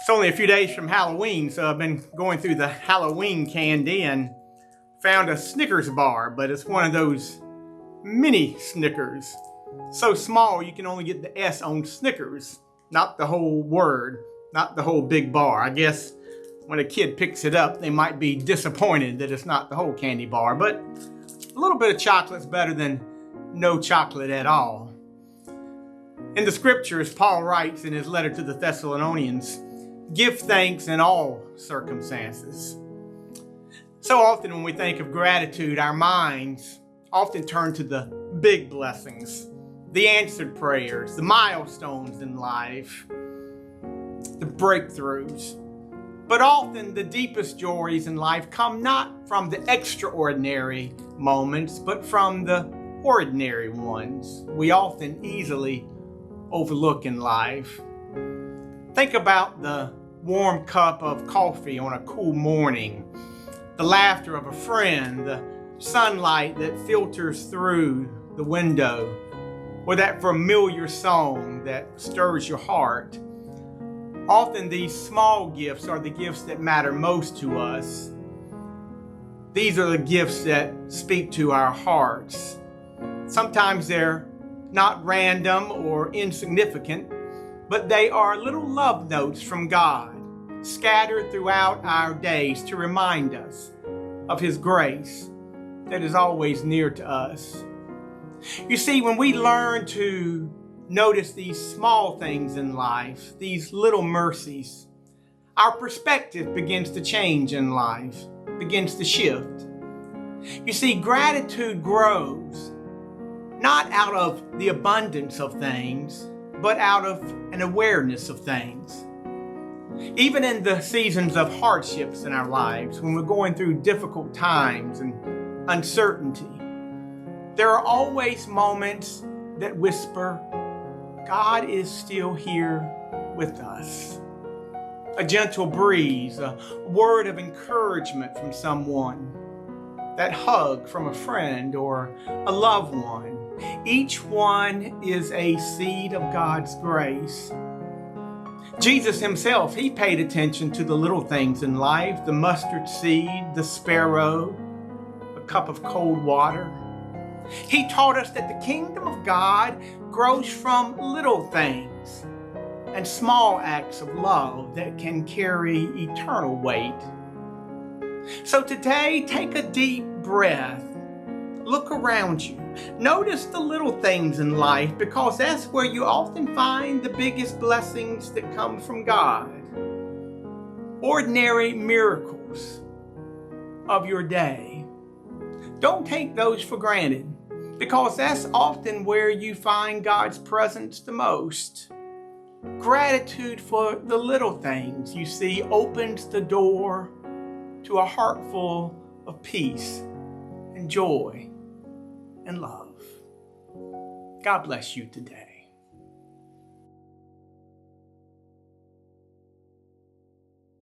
It's only a few days from Halloween, so I've been going through the Halloween candy and found a Snickers bar, but it's one of those mini Snickers. So small you can only get the S on Snickers, not the whole word, not the whole big bar. I guess when a kid picks it up, they might be disappointed that it's not the whole candy bar, but a little bit of chocolate's better than no chocolate at all. In the scriptures, Paul writes in his letter to the Thessalonians, "Give thanks in all circumstances." So often when we think of gratitude, our minds often turn to the big blessings, the answered prayers, the milestones in life, the breakthroughs. But often the deepest joys in life come not from the extraordinary moments, but from the ordinary ones we often easily overlook in life. Think about the warm cup of coffee on a cool morning, the laughter of a friend, the sunlight that filters through the window, or that familiar song that stirs your heart. Often these small gifts are the gifts that matter most to us. These are the gifts that speak to our hearts. Sometimes they're not random or insignificant, but they are little love notes from God, scattered throughout our days to remind us of His grace that is always near to us. You see, when we learn to notice these small things in life, these little mercies, our perspective begins to change in life, begins to shift. You see, gratitude grows not out of the abundance of things, but out of an awareness of things. Even in the seasons of hardships in our lives, when we're going through difficult times and uncertainty, there are always moments that whisper, God is still here with us. A gentle breeze, a word of encouragement from someone, that hug from a friend or a loved one. Each one is a seed of God's grace. Jesus himself, he paid attention to the little things in life, the mustard seed, the sparrow, a cup of cold water. He taught us that the kingdom of God grows from little things and small acts of love that can carry eternal weight. So today, take a deep breath. Look around you. Notice the little things in life, because that's where you often find the biggest blessings that come from God. Ordinary miracles of your day. Don't take those for granted, because that's often where you find God's presence the most. Gratitude for the little things, you see, opens the door to a heart full of peace and joy and love. God bless you today.